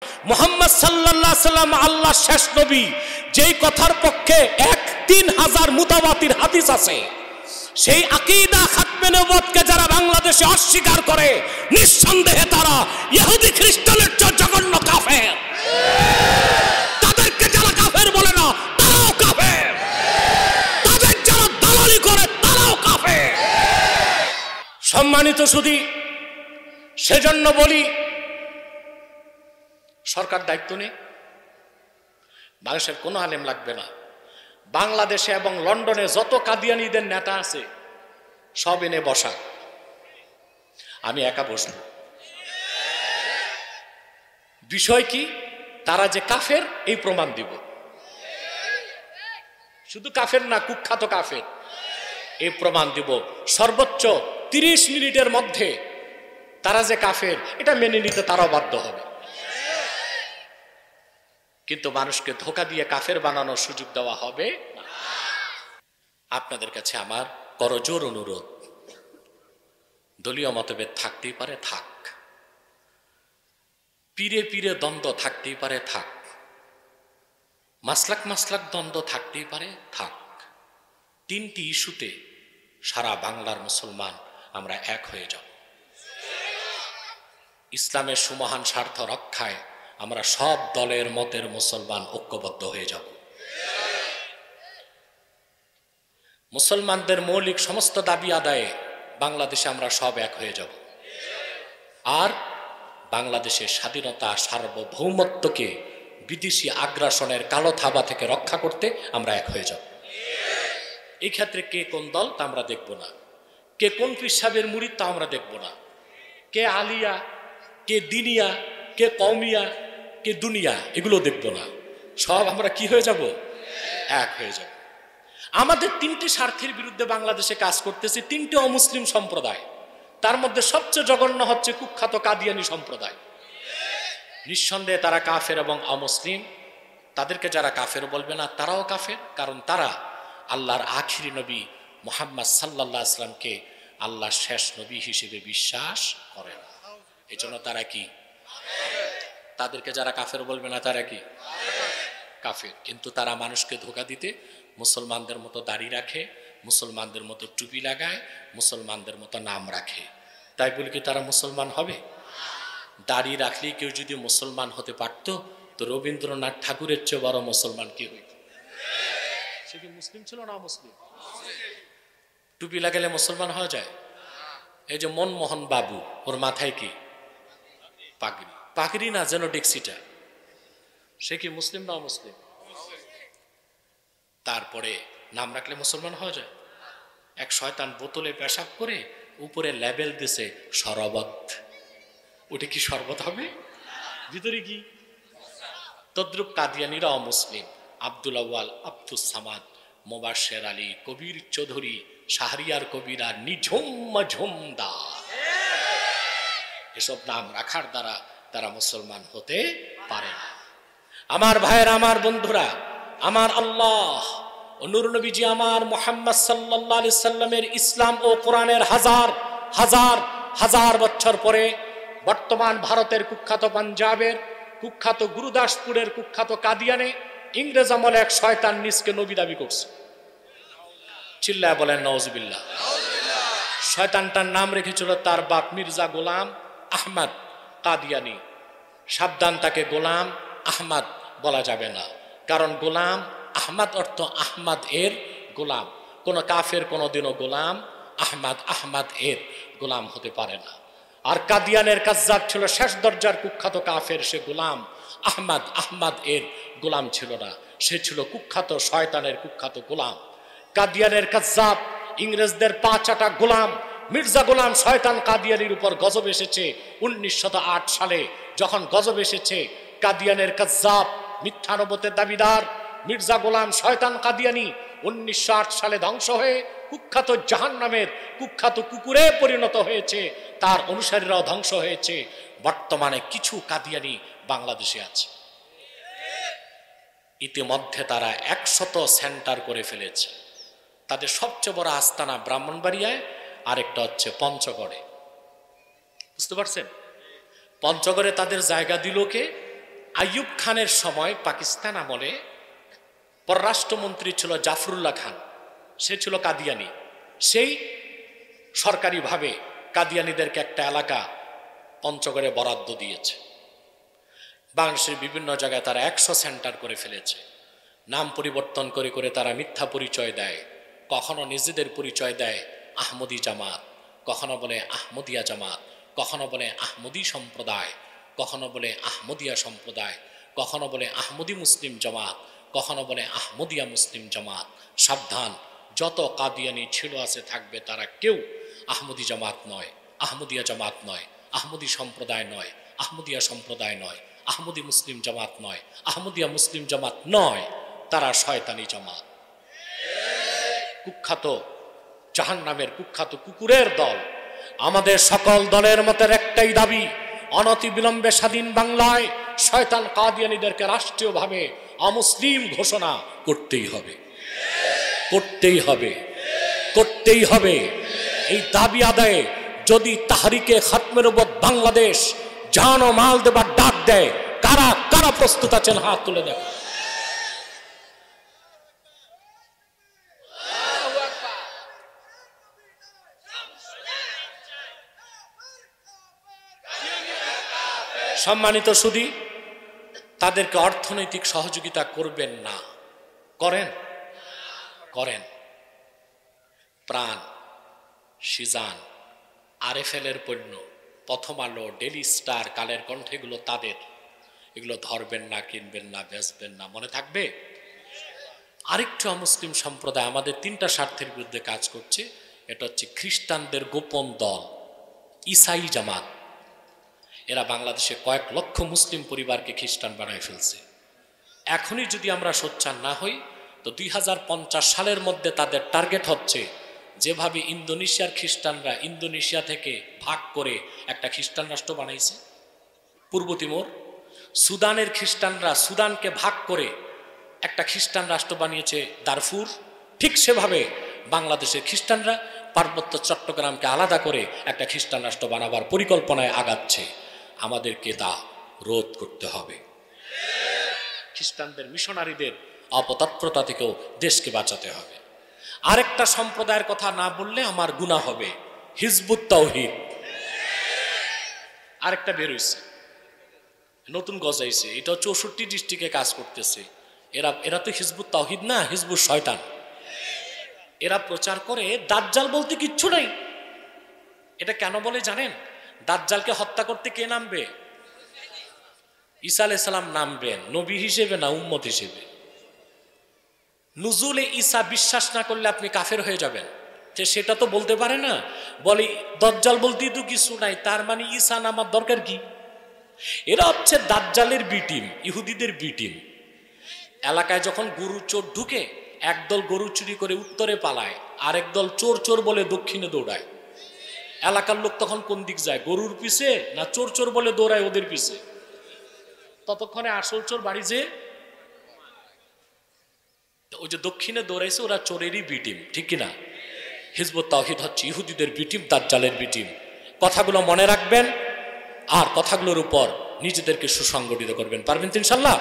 মুহাম্মদ সাল্লাল্লাহু আলাইহি সাল্লাম আল্লাহ শেষ নবী, যেই কথার পক্ষে 3000 মুতাওয়াতির হাদিস আছে, সেই আকীদা খাতমে নবুয়তকে যারা বাংলাদেশে অস্বীকার করে, নিঃসন্দেহে তারা ইহুদি খ্রিস্টানের চেয়ে জঘন্য কাফের। তাদেরকে যারা কাফের বলে না, তারাও কাফের। তাদের যারা দালালি করে, তারাও কাফের। সম্মানিত সুধী, সেজন্য বলি, সরকার দায়িত্ব নেই, বাংলাদেশের কোনো আলেম লাগবে না। বাংলাদেশে এবং লন্ডনে যত কাদিয়ানীদের নেতা আছে সব এনে বসা, আমি একা বসবো। বিষয় কি? তারা যে কাফের এই প্রমাণ দিব। শুধু কাফের না, কুখ্যাত কাফের, এই প্রমাণ দিব। সর্বোচ্চ 30 মিনিটের মধ্যে তারা যে কাফের এটা মেনে নিতে তারাও বাধ্য হবে। কিন্তু মানুষকে ধোঁকা দিয়ে কাফের বানানোর সুযোগ দেওয়া হবে না। আপনাদের কাছে আমার করজোর অনুরোধ, দলীয় মতভেদ থাকতেই পারে, থাক। পীরে পীরে দ্বন্দ্ব থাকতেই পারে, থাক। মাসলাক মাসলাক দ্বন্দ্ব থাকতেই পারে, থাক। 3টি ইস্যুতে সারা বাংলার মুসলমান আমরা এক হয়ে যাব। ইসলামের সুমহান স্বার্থ রক্ষায় আমরা সব দলের মতের মুসলমান ঐক্যবদ্ধ হয়ে যাব। মুসলমানদের মৌলিক সমস্ত দাবি আদায়ে বাংলাদেশে আমরা সব এক হয়ে যাব। আর বাংলাদেশের স্বাধীনতা সার্বভৌমত্বকে বিদেশি আগ্রাসনের কালো থাবা থেকে রক্ষা করতে আমরা এক হয়ে যাব। এই ক্ষেত্রে কে কোন দল তা আমরা দেখব না, কে কোন পীর সাহেবের মুরিদ তা আমরা দেখব না, কে আলিয়া, কে দিনিয়া, কে কওমিয়া, কে দুনিয়া, এগুলো দেখব না। সব আমরা কি হয়ে যাব? এক হয়ে যাব। আমাদের 3টি স্বার্থের বিরুদ্ধে বাংলাদেশে কাজ করতেছে 3টি অমুসলিম সম্প্রদায়। তার মধ্যে সবচেয়ে জঘন্য হচ্ছে কুখ্যাত কাদিয়ানী সম্প্রদায়। নিঃসন্দেহে তারা কাফের এবং অমুসলিম। তাদেরকে যারা কাফের বলবে না, তারাও কাফের, কারণ তারা আল্লাহর আখিরি নবী মুহাম্মদ সাল্লাল্লাহু আলাইহি সাল্লামকে আল্লাহর শেষ নবী হিসেবে বিশ্বাস করে না। এই জন্য তারা কি? তাদেরকে যারা কাফের বলবে না, তারা কি? কাফের। কিন্তু তারা মানুষকে ধোঁকা দিতে মুসলমানদের মতো দাড়ি রাখে, মুসলমানদের মতো টুপি লাগায়, মুসলমানদের মতো নাম রাখে। তাই বলি কি তারা মুসলমান হবে? দাড়ি রাখলেই কেউ যদি মুসলমান হতে পারতো, তো রবীন্দ্রনাথ ঠাকুরের চেয়ে বড় মুসলমান কি হইত? সে কি মুসলিম ছিল না মুসলিম? টুপি লাগালে মুসলমান হওয়া যায়? এই যে মনমোহন বাবু, ওর মাথায় কি পাগড়ি? পাগড়ি না, যেন ডেক্সিটা। সে কি মুসলিম না মুসলিম? তারপরে নাম রাখলে মুসলমান হওয়া যায়? এক শয়তান বোতলে পেশাব করে উপরে লেবেল দিছে শরবত। ওটা কি শরবত হবে? ভিতরে কি? তদ্রুপ কাদিয়ানীরা অমুসলিম। আব্দুল আউয়াল, আব্দুস সামাদ, মোবাশ্বের আলী, কবির চৌধুরী, শাহরিয়ার কবিরা, নিঝুম ঝুমদার, এসব নাম রাখার দ্বারা তারা মুসলমান হতে পারে না। আমার ভাইয়ের, আমার বন্ধুরা, আমার আল্লাহ ও নূর নবীজি আমার মুহাম্মদ সাল্লাল্লাহু আলাইহি সাল্লামের ইসলাম ও কোরআনের হাজার হাজার হাজার বছর পরে বর্তমান ভারতের কুখ্যাত পাঞ্জাবের কুখ্যাত গুরুদাসপুরের কুখ্যাত কাদিয়ানে ইংরেজ আমলে এক শয়তান নিজকে নবী দাবি করছে। চিল্লায় বলেন নাউজুবিল্লাহ। শয়তানটার নাম রেখেছিল তার বাপ মির্জা গোলাম আহমদ কাদিয়ানী। সাবধান, তাকে গোলাম আহমদ বলা যাবে না, কারণ গোলাম আহমদ অর্থ আহমদ এর গোলাম। কোন কাফের কোনদিনও গোলাম আহমদ এর গোলাম হতে পারে না। আর কাদিয়ানের কাজ্জাব ছিল শেষ দরজার কুখ্যাত কাফের, সে গোলাম আহমদ এর গোলাম ছিল না, সে ছিল কুখ্যাত শয়তানের কুখ্যাত গোলাম। কাদিয়ানের কাজ্জাব ইংরেজদের পা চাটা গোলাম মির্জা গোলাম শয়তান কাদিয়ানির উপর গজব এসেছে 1908 সালে। যখন গজব এসেছে, কাদিয়ানের কাজ্জাব মিথ্যা নবুয়তের দাবিদার মির্জা গোলাম শয়তান কাদিয়ানি 1908 সালে ধ্বংস হয়ে কুখ্যাত জাহান্নামের কুখ্যাত কুকুরে পরিণত হয়েছে, তার অনুসারীরাও ধ্বংস হয়েছে। বর্তমানে কিছু কাদিয়ানি বাংলাদেশে আছে। ইতিমধ্যে তারা 100 সেন্টার করে ফেলেছে। তাদের সবচেয়ে বড় আস্তানা ব্রাহ্মণবাড়িয়ায়, আরেকটা হচ্ছে পঞ্চগড়ে। বুঝতে পারছেন? পঞ্চগড়ে তাদের জায়গা দিল কে? আইয়ুব খানের সময় পাকিস্তান আমলে পররাষ্ট্রমন্ত্রী ছিল জাফরুল্লাহ খান, সে ছিল কাদিয়ানি। সেই সরকারিভাবে কাদিয়ানিদেরকে একটা এলাকা পঞ্চগড়ে বরাদ্দ দিয়েছে। বাংলাদেশের বিভিন্ন জায়গায় তারা 100 সেন্টার করে ফেলেছে। নাম পরিবর্তন করে করে তারা মিথ্যা পরিচয় দেয়। কখনো নিজেদের পরিচয় দেয় আহমদী জামাত, কখনো বলে আহমদিয়া জামাত, কখনো বলে আহমদী সম্প্রদায়, কখনো বলে আহমদিয়া সম্প্রদায়, কখনো বলে আহমদী মুসলিম জামাত, কখনো বলে আহমদিয়া মুসলিম জামাত। সাবধান, যত কাদিয়ানি ছিল আছে থাকবে, তারা কেউ আহমদী জামাত নয়, আহমদিয়া জামাত নয়, আহমদী সম্প্রদায় নয়, আহমদিয়া সম্প্রদায় নয়, আহমদী মুসলিম জামাত নয়, আহমদিয়া মুসলিম জামাত নয়, তারা শয়তানি জামাত, কুখ্যাত জাহান্নামের কুখ্যাত কুকুরের দল। আমাদের সকল দলের মতের একটাই দাবি, অনতি বিলম্বে স্বাধীন বাংলায় শয়তান কাদিয়ানীদেরকে রাষ্ট্রীয়ভাবে অমুসলিম ঘোষণা করতেই হবে, করতেই হবে, করতেই হবে। এই দাবি আদায়ে যদি তাহরিকে খাতমে নবুয়ত বাংলাদেশ জান ও মাল দেবার ডাক দেয়, কারা কারা প্রস্তুত আছেন হাত তুলে দেন। সম্মানিত সুধী, তাদেরকে অর্থনৈতিক সহযোগিতা করবেন না, করেন করেন। প্রাণ, সিজান, আরএফএলের পণ্য, প্রথম আলো, ডেলি স্টার, কালের কণ্ঠ, এগুলো তাদের, এগুলো ধরবেন না, কিনবেন না, বেচবেন না, মনে থাকবে। আরেকটু অমুসলিম সম্প্রদায় আমাদের 3টা স্বার্থের বিরুদ্ধে কাজ করছে। এটা হচ্ছে খ্রিস্টানদের গোপন দল ইসাই জামাত। এরা বাংলাদেশে কয়েক লক্ষ মুসলিম পরিবারকে খ্রিস্টান বানায় ফেলছে। এখনই যদি আমরা সোচ্চার না হই তো 2050 সালের মধ্যে তাদের টার্গেট হচ্ছে, যেভাবে ইন্দোনেশিয়ার খ্রিস্টানরা ইন্দোনেশিয়া থেকে ভাগ করে একটা খ্রিস্টান রাষ্ট্র বানাইছে পূর্ব তিমোর, সুদানের খ্রিস্টানরা সুদানকে ভাগ করে একটা খ্রিস্টান রাষ্ট্র বানিয়েছে দারফুর, ঠিক সেভাবে বাংলাদেশের খ্রিস্টানরা পার্বত্য চট্টগ্রামকে আলাদা করে একটা খ্রিস্টান রাষ্ট্র বানাবার পরিকল্পনায় আগাচ্ছে। আমাদেরকে তা রোধ করতে হবে। খ্রিস্টানদের মিশনারিদের অপতৎপরতা থেকেও দেশকে বাঁচাতে হবে। আরেকটা সম্প্রদায়ের কথা না বললে আমার গুনাহ হবে, হিজবুত তাওহীদ। আরেকটা বের হইছে, নতুন গজাইছে, এটা 64 ডিস্ট্রিক্টে কাজ করতেছে। এরা তো হিজবুত তাওহীদ না, হিজবুত শয়তান। এরা প্রচার করে দাজ্জাল বলতে কিচ্ছু নাই। এটা কেন বলে জানেন? দাজ্জালকে হত্যা করতে কে নামবে? ঈসা আলাইহিস সালাম নামবেন, নবী হিসেবে না, উম্মত হিসেবে। নুজুলে ঈসা বিশ্বাস না করলে আপনি কাফের হয়ে যাবেন। যে সেটা তো বলতে পারে না, বলে দাজ্জাল বলতেই তো কিছু নাই, তার মানে ঈসা নামার দরকার কি? এরা হচ্ছে দাজ্জালের বি টিম, ইহুদিদের বি টিম। এলাকায় যখন গরু চোর ঢুকে, একদল গরু চুরি করে উত্তরে পালায়, আরেক দল চোর চোর বলে দক্ষিণে দৌড়ায়। এলাকার লোক তখন কোন দিক যায়, গরুর পিছে না চোর চোর বলে দৌড়ায় ওদের পিছে? ততক্ষণে আসল চোর বাড়ি যে, ওই যে দক্ষিণে দৌড়াইছে, ওরা চোরেরই বি টিম, ঠিক কিনা? হিজবুত তাওহীদ হচ্ছে ইহুদিদের বি টিম, দাজ্জালের বি টিম। কথাগুলো মনে রাখবেন আর কথাগুলোর উপর নিজেদেরকে সুসংগঠিত করবেন। পারবেন তো ইনশাআল্লাহ?